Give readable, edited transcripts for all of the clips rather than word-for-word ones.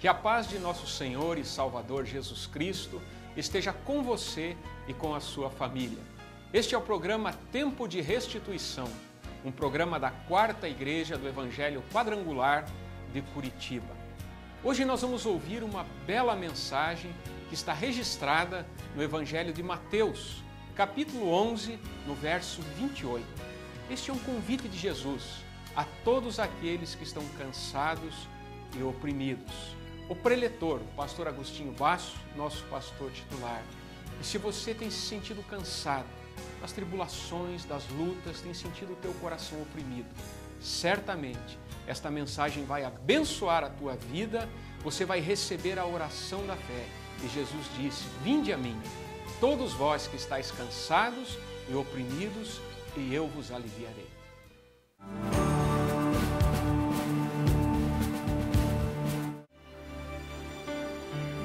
Que a paz de nosso Senhor e Salvador Jesus Cristo esteja com você e com a sua família. Este é o programa Tempo de Restituição, um programa da Quarta Igreja do Evangelho Quadrangular de Curitiba. Hoje nós vamos ouvir uma bela mensagem que está registrada no Evangelho de Mateus, capítulo 11, no verso 28. Este é um convite de Jesus a todos aqueles que estão cansados e oprimidos. O preletor, o pastor Agostinho Basso, nosso pastor titular. E se você tem se sentido cansado das tribulações, das lutas, tem sentido o teu coração oprimido, certamente esta mensagem vai abençoar a tua vida, você vai receber a oração da fé. E Jesus disse: vinde a mim, todos vós que estáis cansados e oprimidos, e eu vos aliviarei.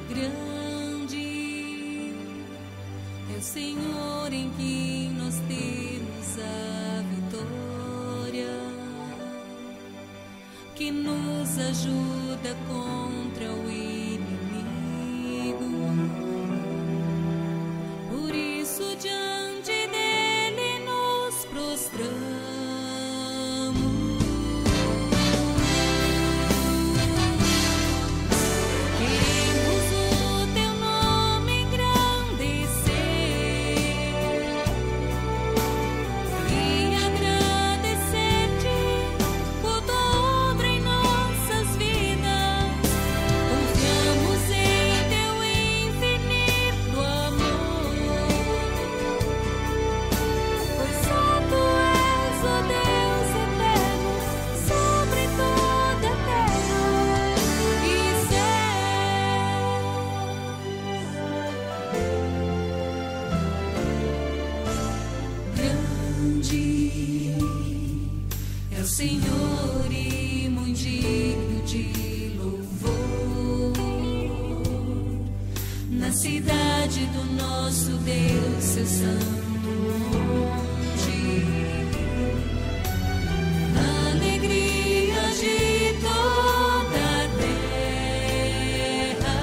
Grande é o Senhor em quem nós temos a vitória, que nos ajuda contra o inimigo. Por isso diante dele nos prostramos. Senhor e muito digno de louvor, na cidade do nosso Deus, seu santo monte, alegria de toda a terra.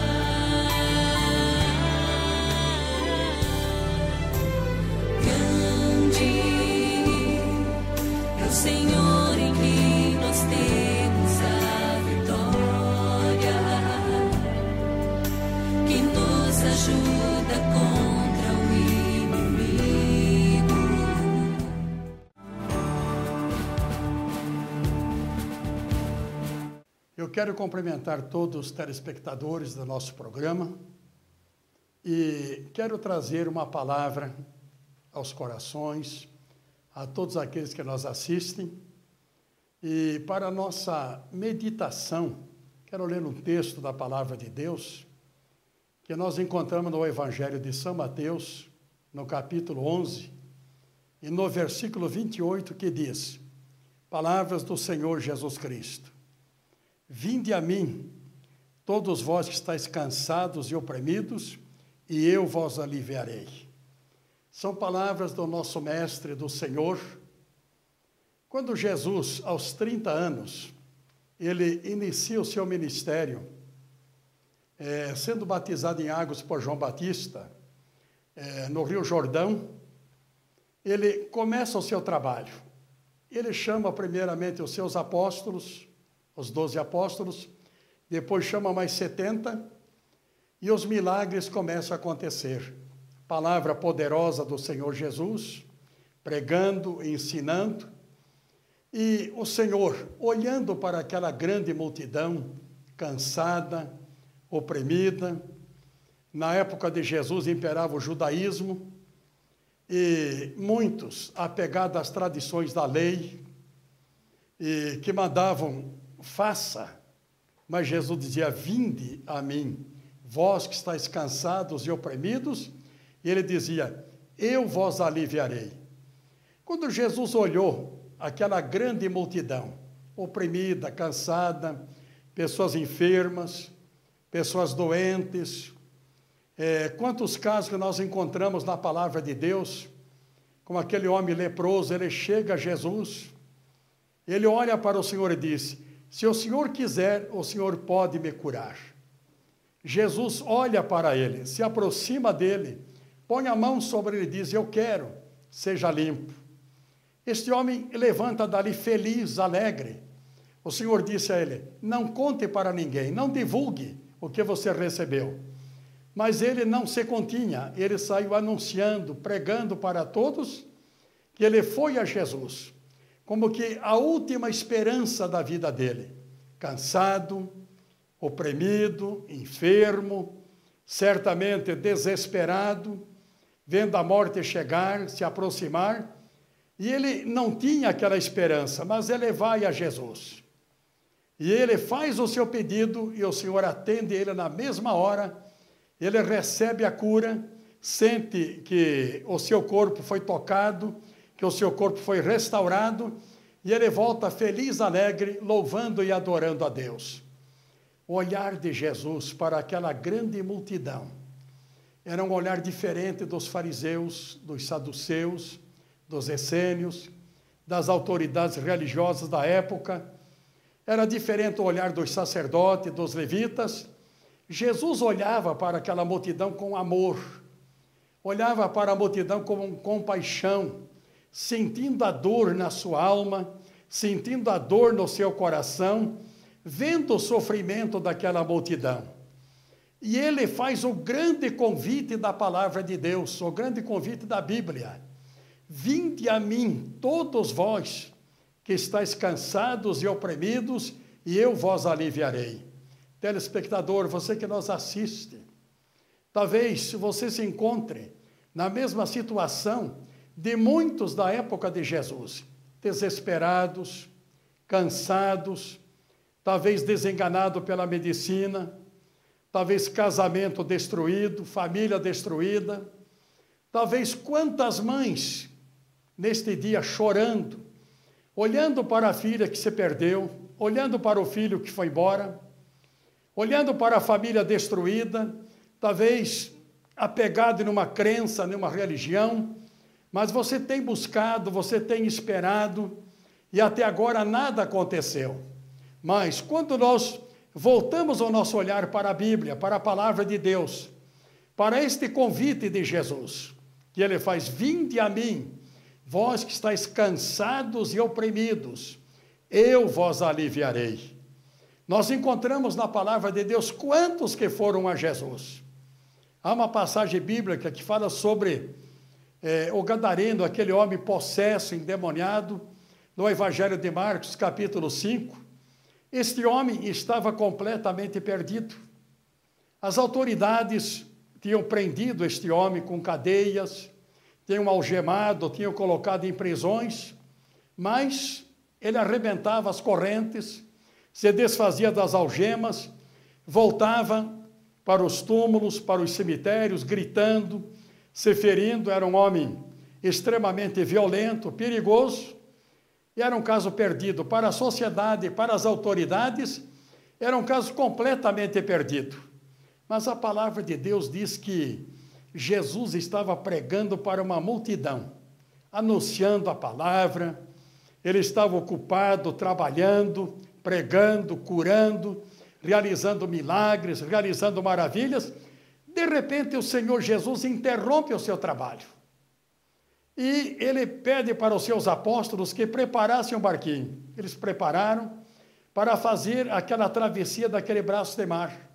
Grande é o Senhor temos a vitória, que nos ajuda contra o inimigo. Eu quero cumprimentar todos os telespectadores do nosso programa e quero trazer uma palavra aos corações, a todos aqueles que nos assistem. E para a nossa meditação, quero ler um texto da Palavra de Deus, que nós encontramos no Evangelho de São Mateus, no capítulo 11, e no versículo 28, que diz: palavras do Senhor Jesus Cristo. Vinde a mim, todos vós que estáis cansados e oprimidos, e eu vos aliviarei. São palavras do nosso Mestre, do Senhor. Quando Jesus, aos 30 anos, ele inicia o seu ministério, sendo batizado em águas por João Batista, no Rio Jordão, ele começa o seu trabalho. Ele chama primeiramente os seus apóstolos, os 12 apóstolos, depois chama mais 70, e os milagres começam a acontecer. Palavra poderosa do Senhor Jesus, pregando, ensinando. E o Senhor, olhando para aquela grande multidão, cansada, oprimida, na época de Jesus imperava o judaísmo, e muitos apegados às tradições da lei, e que mandavam, faça, mas Jesus dizia: vinde a mim, vós que estáis cansados e oprimidos, e ele dizia: eu vos aliviarei. Quando Jesus olhou aquela grande multidão, oprimida, cansada, pessoas enfermas, pessoas doentes, quantos casos que nós encontramos na palavra de Deus, como aquele homem leproso, ele chega a Jesus, ele olha para o Senhor e diz: se o Senhor quiser, o Senhor pode me curar. Jesus olha para ele, se aproxima dele, põe a mão sobre ele e diz: eu quero, seja limpo. Este homem levanta dali feliz, alegre. O Senhor disse a ele: não conte para ninguém, não divulgue o que você recebeu. Mas ele não se continha, ele saiu anunciando, pregando para todos que ele foi a Jesus, como que a última esperança da vida dele. Cansado, oprimido, enfermo, certamente desesperado, vendo a morte chegar, se aproximar, e ele não tinha aquela esperança, mas ele vai a Jesus. E ele faz o seu pedido e o Senhor atende ele na mesma hora. Ele recebe a cura, sente que o seu corpo foi tocado, que o seu corpo foi restaurado, e ele volta feliz, alegre, louvando e adorando a Deus. O olhar de Jesus para aquela grande multidão era um olhar diferente dos fariseus, dos saduceus, dos essênios, das autoridades religiosas da época. Era diferente o olhar dos sacerdotes, dos levitas. Jesus olhava para aquela multidão com amor, olhava para a multidão com compaixão, sentindo a dor na sua alma, sentindo a dor no seu coração, vendo o sofrimento daquela multidão. E ele faz o grande convite da palavra de Deus, o grande convite da Bíblia: vinde a mim, todos vós que estáis cansados e oprimidos, e eu vos aliviarei. Telespectador, você que nos assiste, talvez você se encontre na mesma situação de muitos da época de Jesus, desesperados, cansados, talvez desenganado pela medicina, talvez casamento destruído, família destruída, talvez quantas mães neste dia chorando, olhando para a filha que se perdeu, olhando para o filho que foi embora, olhando para a família destruída, talvez apegado numa crença, numa religião, mas você tem buscado, você tem esperado, e até agora nada aconteceu. Mas quando nós voltamos o nosso olhar para a Bíblia, para a palavra de Deus, para este convite de Jesus, que ele faz: vinde a mim, vós que estáis cansados e oprimidos, eu vos aliviarei. Nós encontramos na palavra de Deus quantos que foram a Jesus. Há uma passagem bíblica que fala sobre o gadareno, aquele homem possesso, endemoniado, no Evangelho de Marcos, capítulo 5. Este homem estava completamente perdido. As autoridades tinham prendido este homem com cadeias, tinham algemado, tinham colocado em prisões, mas ele arrebentava as correntes, se desfazia das algemas, voltava para os túmulos, para os cemitérios, gritando, se ferindo. Era um homem extremamente violento, perigoso, e era um caso perdido para a sociedade, para as autoridades, era um caso completamente perdido. Mas a palavra de Deus diz que Jesus estava pregando para uma multidão, anunciando a palavra, ele estava ocupado, trabalhando, pregando, curando, realizando milagres, realizando maravilhas. De repente, o Senhor Jesus interrompe o seu trabalho. E ele pede para os seus apóstolos que preparassem um barquinho. Eles prepararam para fazer aquela travessia daquele braço de mar.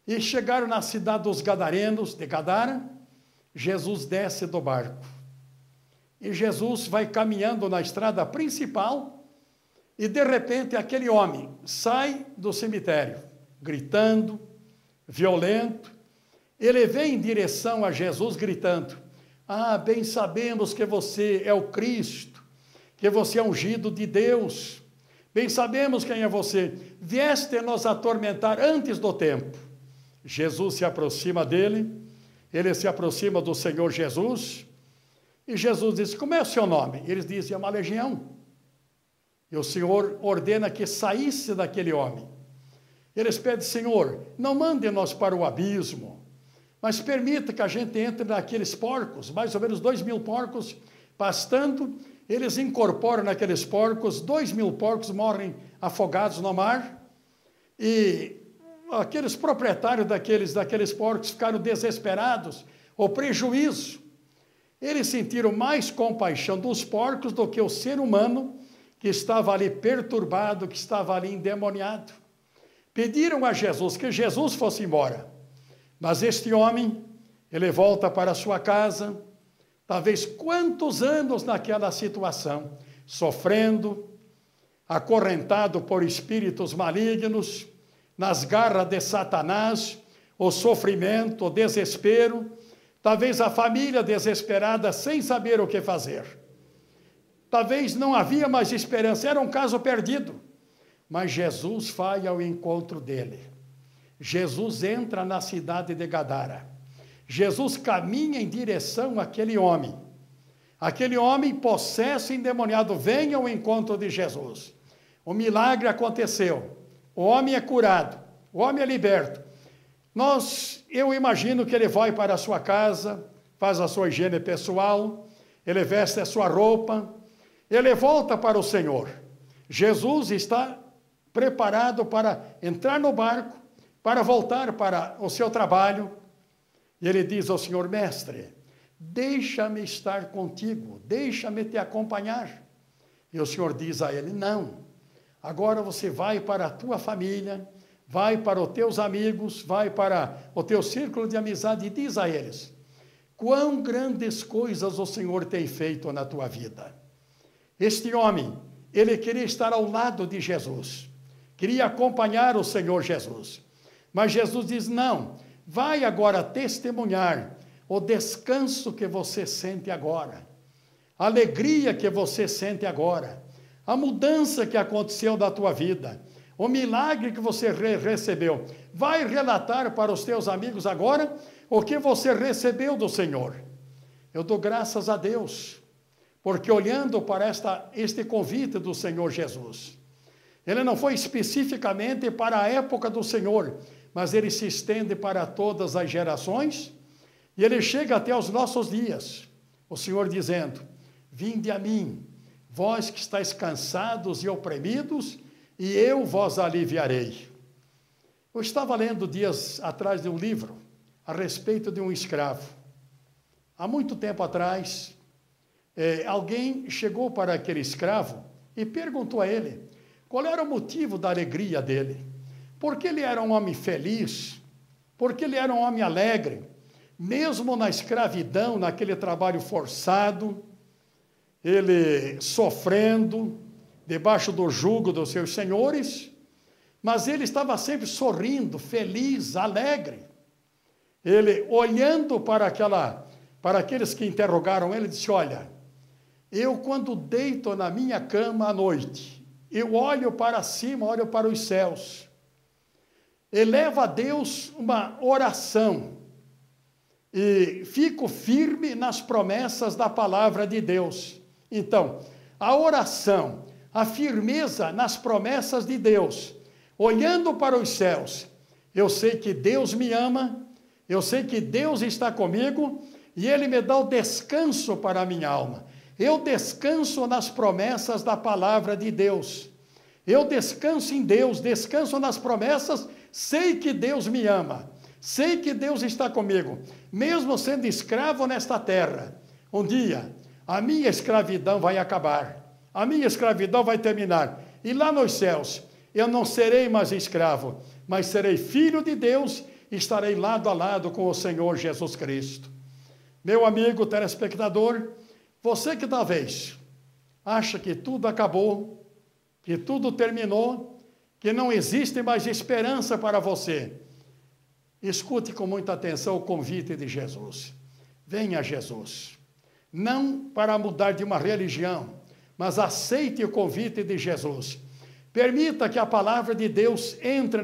E chegaram na cidade dos Gadarenos, de Gadara. Jesus desce do barco. E Jesus vai caminhando na estrada principal, e de repente aquele homem sai do cemitério, gritando, violento. Ele vem em direção a Jesus gritando: ah, bem sabemos que você é o Cristo, que você é ungido de Deus, bem sabemos quem é você, vieste nos atormentar antes do tempo. Jesus se aproxima dele, ele se aproxima do Senhor Jesus, e Jesus diz: como é o seu nome? Eles dizem: é uma legião. E o Senhor ordena que saísse daquele homem. Eles pedem: Senhor, não mande-nos para o abismo, mas permita que a gente entre naqueles porcos, mais ou menos 2.000 porcos pastando. Eles incorporam naqueles porcos, 2.000 porcos morrem afogados no mar, e aqueles proprietários daqueles porcos ficaram desesperados, o prejuízo. Eles sentiram mais compaixão dos porcos do que o ser humano que estava ali perturbado, que estava ali endemoniado. Pediram a Jesus que Jesus fosse embora. Mas este homem, ele volta para a sua casa, talvez quantos anos naquela situação, sofrendo, acorrentado por espíritos malignos, nas garras de Satanás, o sofrimento, o desespero, talvez a família desesperada sem saber o que fazer. Talvez não havia mais esperança, era um caso perdido. Mas Jesus vai ao encontro dele. Jesus entra na cidade de Gadara. Jesus caminha em direção àquele homem. Aquele homem possesso e endemoniado vem ao encontro de Jesus. O milagre aconteceu. O homem é curado. O homem é liberto. Eu imagino que ele vai para a sua casa, faz a sua higiene pessoal, ele veste a sua roupa, ele volta para o Senhor. Jesus está preparado para entrar no barco, para voltar para o seu trabalho. E ele diz ao Senhor: mestre, deixa-me estar contigo, deixa-me te acompanhar. E o Senhor diz a ele: não, agora você vai para a tua família, vai para os teus amigos, vai para o teu círculo de amizade e diz a eles: quão grandes coisas o Senhor tem feito na tua vida. Este homem, ele queria estar ao lado de Jesus, queria acompanhar o Senhor Jesus. Mas Jesus diz: não, vai agora testemunhar o descanso que você sente agora, a alegria que você sente agora, a mudança que aconteceu na tua vida, o milagre que você recebeu. Vai relatar para os teus amigos agora o que você recebeu do Senhor. Eu dou graças a Deus, porque olhando para este convite do Senhor Jesus, ele não foi especificamente para a época do Senhor, mas ele se estende para todas as gerações, e ele chega até os nossos dias. O Senhor dizendo: vinde a mim, vós que estáis cansados e oprimidos, e eu vos aliviarei. Eu estava lendo dias atrás de um livro a respeito de um escravo. Há muito tempo atrás, alguém chegou para aquele escravo e perguntou a ele qual era o motivo da alegria dele. Porque ele era um homem feliz, porque ele era um homem alegre, mesmo na escravidão, naquele trabalho forçado, ele sofrendo, debaixo do jugo dos seus senhores, mas ele estava sempre sorrindo, feliz, alegre. Ele, olhando para aqueles que interrogaram ele, disse: olha, eu quando deito na minha cama à noite, eu olho para cima, olho para os céus, elevo a Deus uma oração e fico firme nas promessas da palavra de Deus. Então, a oração, a firmeza nas promessas de Deus, olhando para os céus, eu sei que Deus me ama, eu sei que Deus está comigo e Ele me dá o descanso para a minha alma. Eu descanso nas promessas da palavra de Deus. Eu descanso em Deus, descanso nas promessas, sei que Deus me ama, sei que Deus está comigo, mesmo sendo escravo nesta terra. Um dia, a minha escravidão vai acabar, a minha escravidão vai terminar, e lá nos céus, eu não serei mais escravo, mas serei filho de Deus, e estarei lado a lado com o Senhor Jesus Cristo. Meu amigo telespectador, você que talvez acha que tudo acabou, que tudo terminou, que não existe mais esperança para você, escute com muita atenção o convite de Jesus. Venha a Jesus, não para mudar de uma religião, mas aceite o convite de Jesus. Permita que a palavra de Deus entre